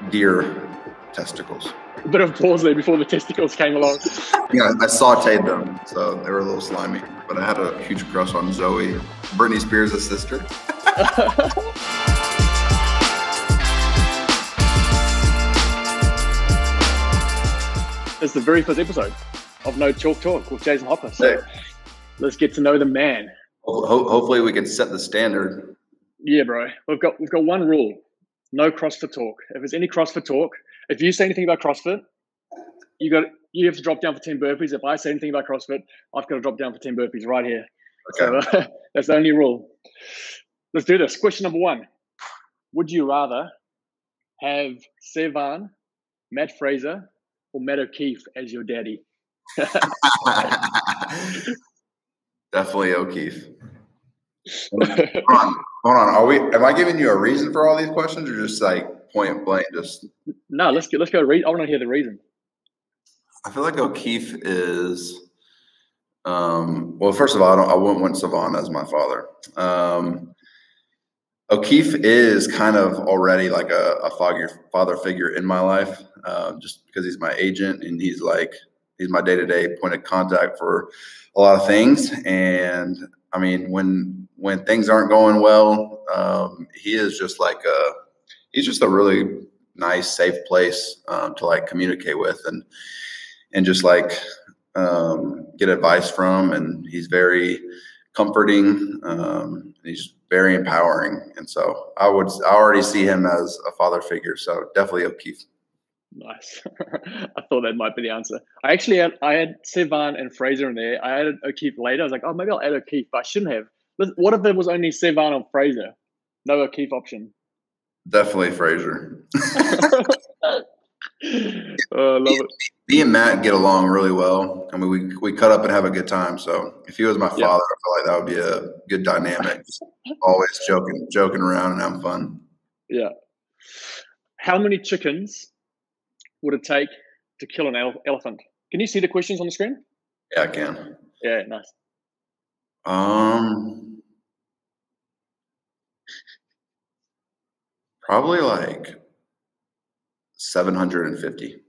deer testicles. A bit of pause there before the testicles came along. Yeah, I sauteed them, so they were a little slimy. But I had a huge crush on Zoe, Britney Spears' sister. It's the very first episode of No Chalk Talk with Jayson Hopper. So let's get to know the man. Hopefully we can set the standard. Yeah, bro. We've got one rule. No CrossFit talk. If there's any CrossFit talk, if you say anything about CrossFit, you have to drop down for 10 burpees. If I say anything about CrossFit, I've got to drop down for 10 burpees right here. Okay. So that's the only rule. Let's do this. Question number 1. Would you rather have Sevan, Matt Fraser, or Matt O'Keefe as your daddy? Definitely O'Keefe. Hold on. Am I giving you a reason for all these questions, or just like point blank? No. Let's go. I want to hear the reason. I feel like O'Keefe is. Well, first of all, I wouldn't want Sevan as my father. O'Keefe is kind of already like a father figure in my life, just because he's my agent and he's my day-to-day point of contact for a lot of things. And I mean, when things aren't going well, he is just he's just a really nice, safe place to like communicate with and just get advice from. And he's very comforting. He's very empowering. And so I already see him as a father figure. So definitely O'Keefe. Nice. I thought that might be the answer. I had Sevan and Fraser in there. I added O'Keefe later. I was like, oh, maybe I'll add O'Keefe, but I shouldn't have. What if there was only Sevan or Fraser? No O'Keefe option. Definitely Fraser. Oh, I love it. Me and Matt get along really well. I mean, we cut up and have a good time. So if he was my father, I feel like that would be a good dynamic. Always joking around and having fun. Yeah. How many chickens would it take to kill an elephant? Can you see the questions on the screen? Yeah, I can. Yeah, nice. Probably like 750.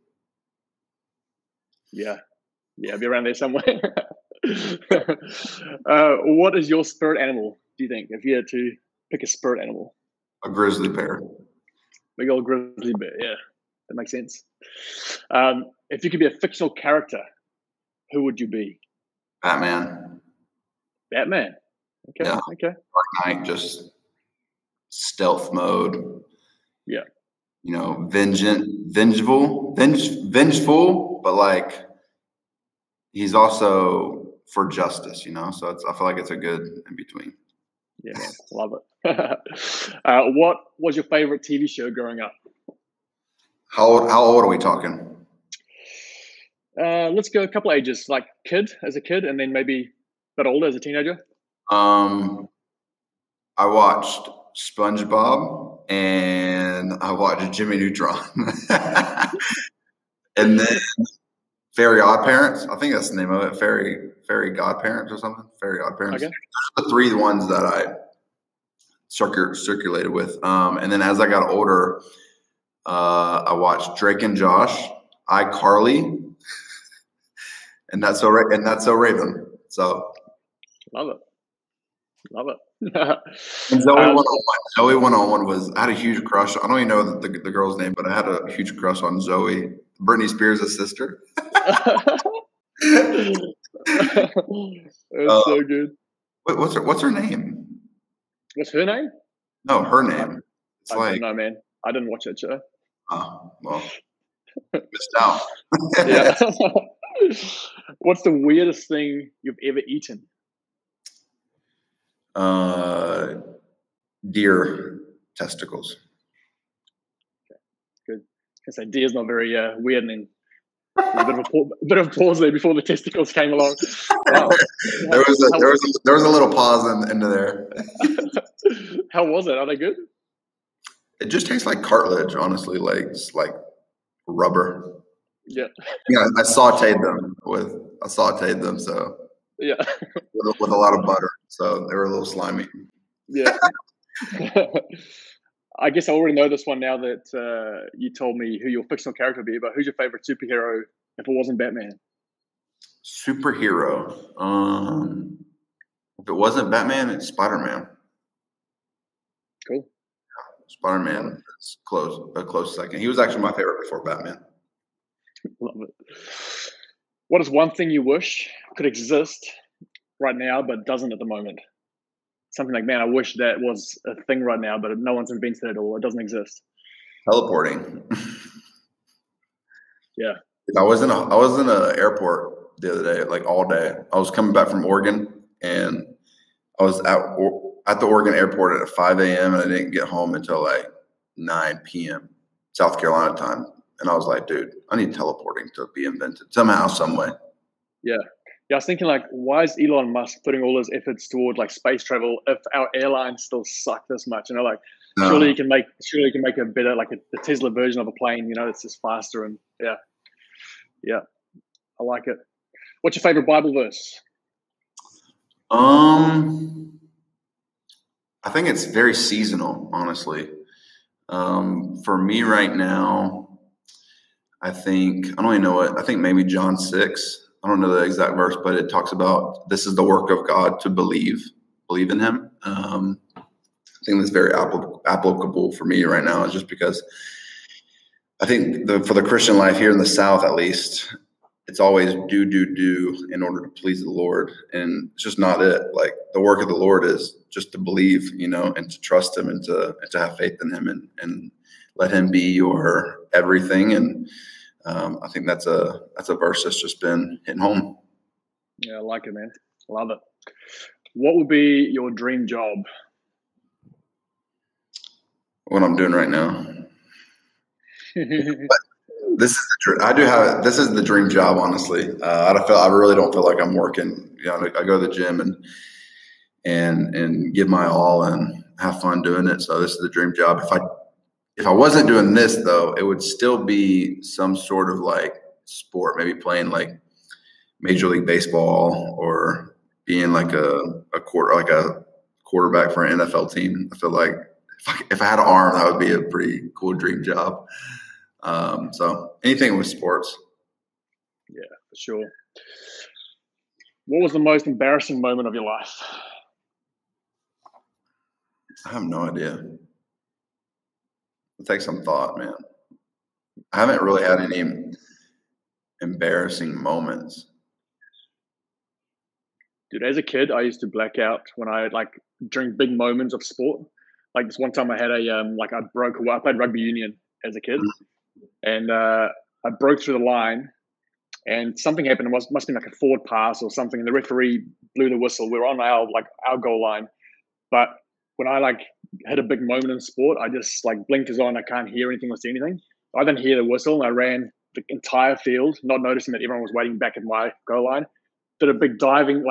Yeah, I'll be around there somewhere. What is your spirit animal, do you think, if you had to pick a spirit animal? A grizzly bear. Big old grizzly bear, yeah. That makes sense. If you could be a fictional character, who would you be? Batman. Batman? Okay, yeah. Okay. Dark Knight, just stealth mode. Yeah. You know, vengeful, but like he's also for justice, you know? So I feel like it's a good in between. Yeah, man, love it. What was your favorite TV show growing up? How old are we talking? Let's go a couple ages, like as a kid, and then maybe a bit older as a teenager. I watched SpongeBob and I watched Jimmy Neutron. And then Fairy Odd Parents. I think that's the name of it. Fairy Godparents or something. Fairy Odd Parents. Okay. Those are the 3 ones that I circulated with. And then as I got older, I watched Drake and Josh, iCarly, and That's So Raven. So love it. And Zoe 101 was, I had a huge crush. I don't even know the girl's name, but I had a huge crush on Zoe, Britney Spears' sister. That's so good. What's her name? What's her name? No, her name. I don't know, man. I didn't watch that show. Oh, well, missed out. Yeah. What's the weirdest thing you've ever eaten? Deer testicles. Okay, good. I say deer's not very weird, and then a bit of a pause there before the testicles came along. Wow. there was a little pause into there. How was it? Are they good? It just tastes like cartilage, honestly, like rubber. Yeah. Yeah, I sauteed them, so yeah, with a lot of butter, so they were a little slimy. Yeah. I guess I already know this one now that you told me who your fictional character would be, but who's your favorite superhero if it wasn't Batman? Superhero. If it wasn't Batman, it's Spider-Man. Cool. Spider-Man is a close second. He was actually my favorite before Batman. Love it. What is one thing you wish could exist right now but doesn't at the moment? Something like, man, I wish that was a thing right now, but no one's invented it or it doesn't exist. Teleporting. Yeah. I was in an airport the other day, like all day. I was coming back from Oregon, and I was at the Oregon airport at 5 a.m. and I didn't get home until like 9 p.m. South Carolina time. And I was like, dude, I need teleporting to be invented somehow, some way. Yeah. Yeah, I was thinking, like, why is Elon Musk putting all his efforts toward like space travel if our airlines still suck this much? You know, like surely you can make a better, like a Tesla version of a plane. You know, it's just faster and yeah, I like it. What's your favorite Bible verse? I think it's very seasonal, honestly. For me right now, I don't even know it. I think maybe John 6. I don't know the exact verse, but it talks about this is the work of God to believe in him. I think that's very applicable for me right now, just because I think for the Christian life here in the South, at least, it's always do in order to please the Lord. And it's just not it. Like the work of the Lord is just to believe, and to trust him and to have faith in him and let him be your everything. And I think that's a verse that's just been hitting home. Yeah, I like it, man. Love it. What would be your dream job? What I'm doing right now. But this is the dream job, honestly. I really don't feel like I'm working. I go to the gym and give my all and have fun doing it. So this is the dream job. If I wasn't doing this though, it would still be some sort of like sport, maybe playing like Major League Baseball or being like a quarterback for an NFL team. I feel like if I had an arm, that would be a pretty cool dream job. So anything with sports. Yeah, for sure. What was the most embarrassing moment of your life? I have no idea. It'll take some thought, man. I haven't really had any embarrassing moments. Dude, as a kid, I used to black out when during big moments of sport. Like this one time I had I played rugby union as a kid, and I broke through the line, and something happened. It must have been like a forward pass or something, and the referee blew the whistle. We were on our goal line, but when I had a big moment in sport, I just blinkers on. I can't hear anything or see anything. I didn't hear the whistle, and I ran the entire field, not noticing that everyone was waiting back at my goal line. Did a big diving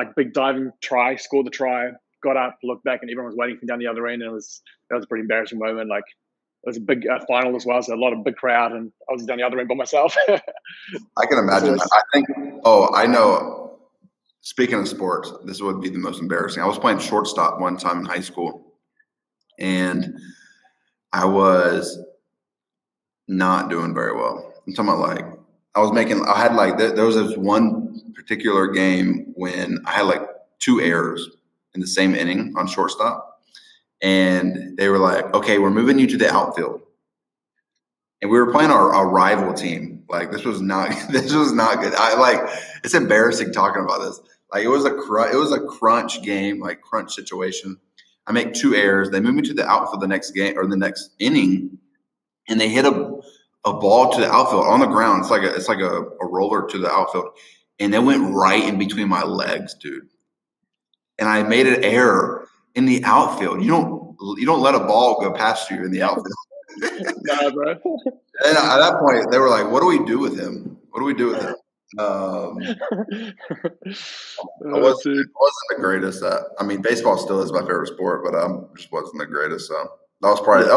try, scored the try, got up, looked back, and everyone was waiting for me down the other end. And that was a pretty embarrassing moment. It was a big final as well, so a lot of big crowd, and I was down the other end by myself. I can imagine that. I think. I know. Speaking of sports, this would be the most embarrassing. I was playing shortstop one time in high school, and I was not doing very well. I'm talking about there was this one particular game when I had 2 errors in the same inning on shortstop. And they were like, okay, we're moving you to the outfield. And we were playing our rival team. This was not good. It's embarrassing talking about this. It was a crunch game, crunch situation. I make 2 errors. They move me to the outfield the next game or the next inning, and they hit a ball to the outfield on the ground. It's like a roller to the outfield, and it went right in between my legs, dude. And I made an error in the outfield. You don't let a ball go past you in the outfield. Nah, bro. And at that point, they were like, "What do we do with him? What do we do with him?" I wasn't the greatest at. I mean, baseball still is my favorite sport, but I just wasn't the greatest. So that was a pretty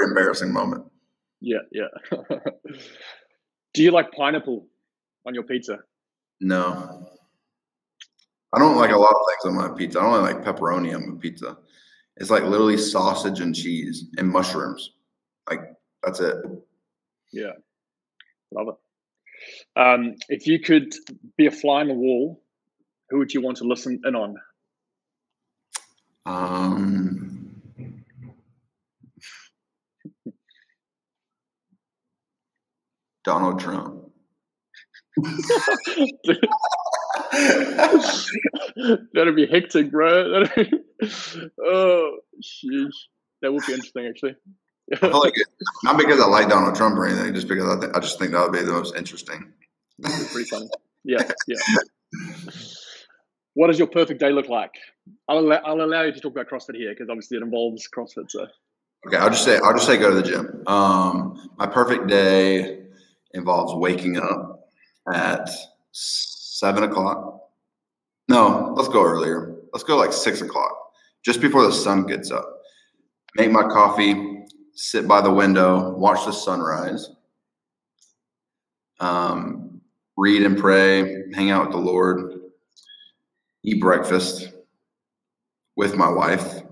embarrassing moment. Yeah. Do you like pineapple on your pizza? No. I don't like a lot of things on my pizza. I don't like pepperoni on my pizza. It's literally sausage and cheese and mushrooms. Like, that's it. Yeah. Love it. If you could be a fly on the wall, who would you want to listen in on? Donald Trump. That'd be hectic, bro. Oh, sheesh. That would be interesting, actually. I feel like not because I like Donald Trump or anything, just because I just think that would be the most interesting. It's pretty funny. Yeah. What does your perfect day look like? I'll allow you to talk about CrossFit here because obviously it involves CrossFit. So. Okay, I'll just say go to the gym. My perfect day involves waking up at 7 o'clock. No, let's go earlier. Let's go like 6 o'clock, just before the sun gets up. Make my coffee, sit by the window, watch the sunrise, read and pray, hang out with the Lord, eat breakfast with my wife,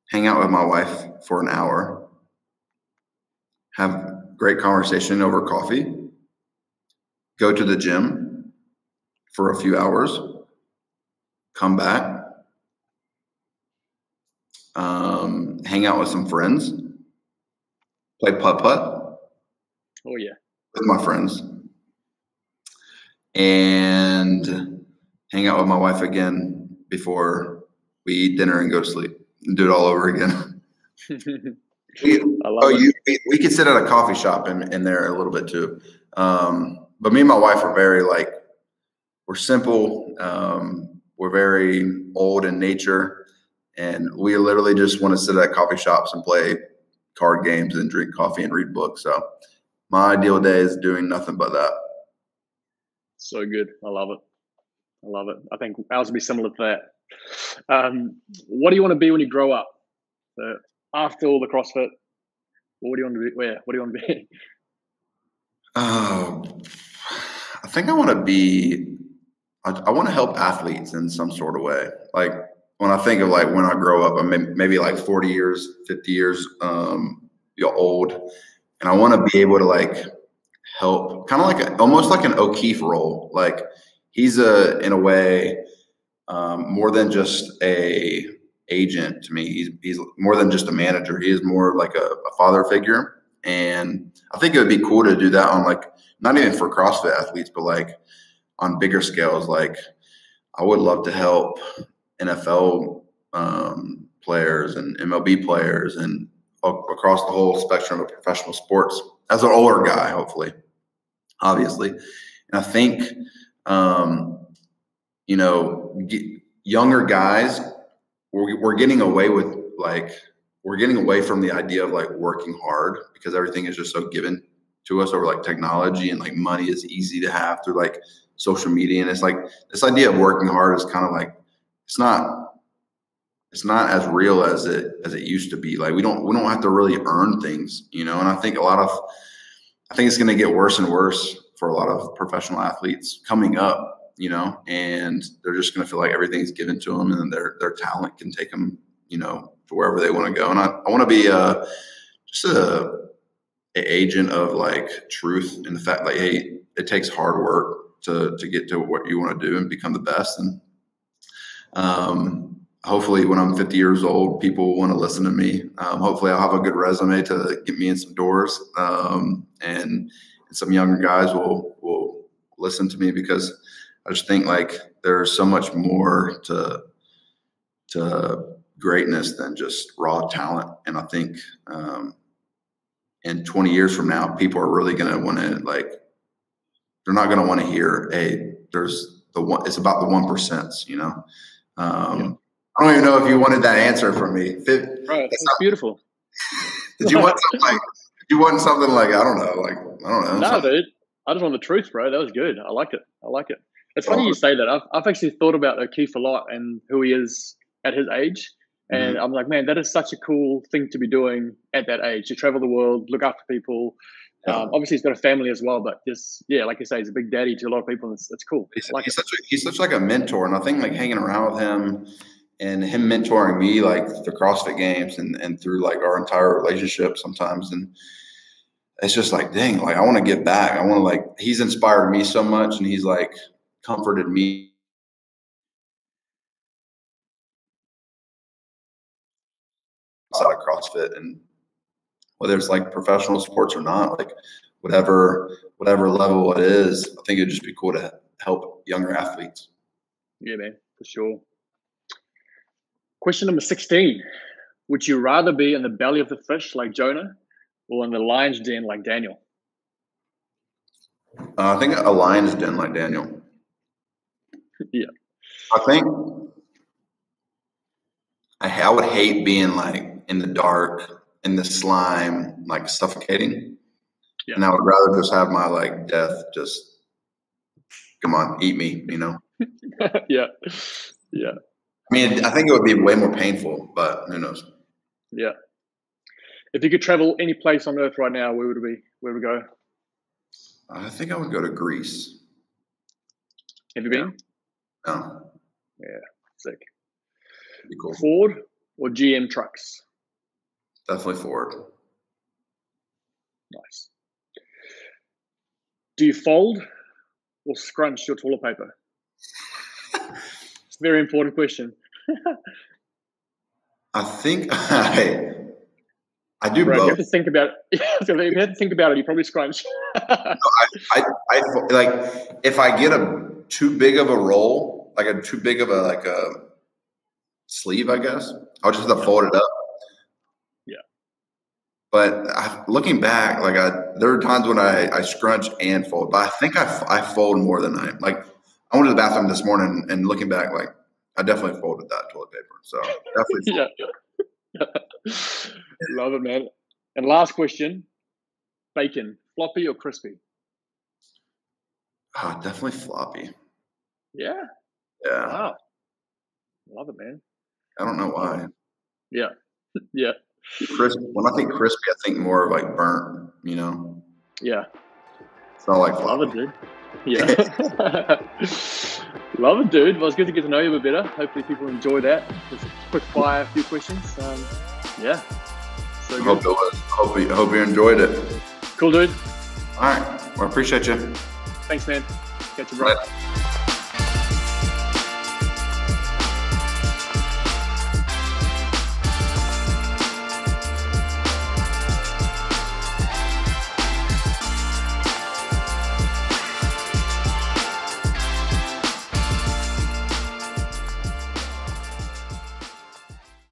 hang out with my wife for an hour, have great conversation over coffee, go to the gym for a few hours, come back, hang out with some friends, play putt-putt. Oh, yeah. With my friends, and hang out with my wife again before we eat dinner and go to sleep and do it all over again. We could sit at a coffee shop in there a little bit too. But me and my wife are very we're simple. We're very old in nature, and we literally just want to sit at coffee shops and play card games and drink coffee and read books. So my ideal day is doing nothing but that. So good. I love it. I think ours will be similar to that. What do you want to be when you grow up? So after all the CrossFit, what do you want to be? What do you want to be? I think I want to be. I want to help athletes in some sort of way. Like when I think of when I grow up, I'm maybe 40 years, 50 years old, and I want to be able to help, kind of almost like an O'Keefe role. Like he's in a way more than just a agent to me. He's more than just a manager. He is more like a father figure. And I think it would be cool to do that on not even for CrossFit athletes, but on bigger scales. I would love to help NFL players and MLB players and across the whole spectrum of professional sports as an older guy, hopefully, obviously. And I think, younger guys, we're getting away with we're getting away from the idea of working hard because everything is just so given to us over technology, and money is easy to have through social media. And it's this idea of working hard is kind of it's not as real as it used to be. We don't have to really earn things, and I think it's going to get worse and worse for a lot of professional athletes coming up, and they're just going to feel like everything's given to them, and their talent can take them, to wherever they want to go. And I want to be just an agent of truth, and the fact hey, it takes hard work to get to what you want to do and become the best. And hopefully when I'm 50 years old, people want to listen to me. Hopefully I'll have a good resume to get me in some doors. And some younger guys will listen to me, because I just think there's so much more to greatness than just raw talent. And I think in 20 years from now, people are really going to want to they're not going to want to hear, hey, it's about the 1%, Yeah. I don't even know if you wanted that answer from me. Right, that's beautiful. Did you want something I don't know, I don't know. No, dude. I just want the truth, bro. That was good. I like it. It's funny you say that. I've actually thought about O'Keefe a lot and who he is at his age. And I'm like, man, that is such a cool thing to be doing at that age, to travel the world, look after people. Obviously he's got a family as well, but just, like you say, he's a big daddy to a lot of people. And it's cool. He's such a mentor. And I think hanging around with him and him mentoring me like the CrossFit Games and through like our entire relationship sometimes. And it's just like, dang, like I want to give back. I want to like, he's inspired me so much, and he's like comforted me outside of CrossFit, and whether it's like professional sports or not, like whatever level it is, I think it'd just be cool to help younger athletes. Yeah, man, for sure. Question number 16. Would you rather be in the belly of the fish like Jonah or in the lion's den like Daniel? I think a lion's den like Daniel. Yeah. I think I would hate being like in the dark, in the slime, like suffocating. Yeah. And I would rather just have my like death just, come on, eat me, you know? Yeah. Yeah. I mean, I think it would be way more painful, but who knows? Yeah. If you could travel any place on earth right now, where would it be? Where would we go? I think I would go to Greece. Have you been? No. Yeah. Sick. Be cool. Ford or GM trucks? Definitely Ford. Nice. Do you fold or scrunch your toilet paper? It's a very important question. I think I do both. You have to think about it. If you have to think about it, you probably scrunch. No, I like if I get too big of a roll, like too big of a sleeve, I guess I'll just have to fold it up. Yeah. But looking back, like there are times when I scrunch and fold, but I think I fold more than I like. I went to the bathroom this morning, and looking back, like I definitely folded that toilet paper. So definitely. Yeah. Love it, man. And last question: bacon, floppy or crispy? Oh, definitely floppy. Yeah. Yeah. Wow. Love it, man. I don't know why. Yeah. Yeah. Crispy. When I think crispy, I think more of like burnt, you know? Yeah. It's not like floppy. Love it, dude. Yeah. Love it, dude. Well, it's good to get to know you a bit better. Hopefully people enjoy that. Just a quick fire, a few questions. Yeah. So I hope you enjoyed it. Cool, dude. All right. Well, I appreciate you. Thanks, man. Catch you, bro. Bye.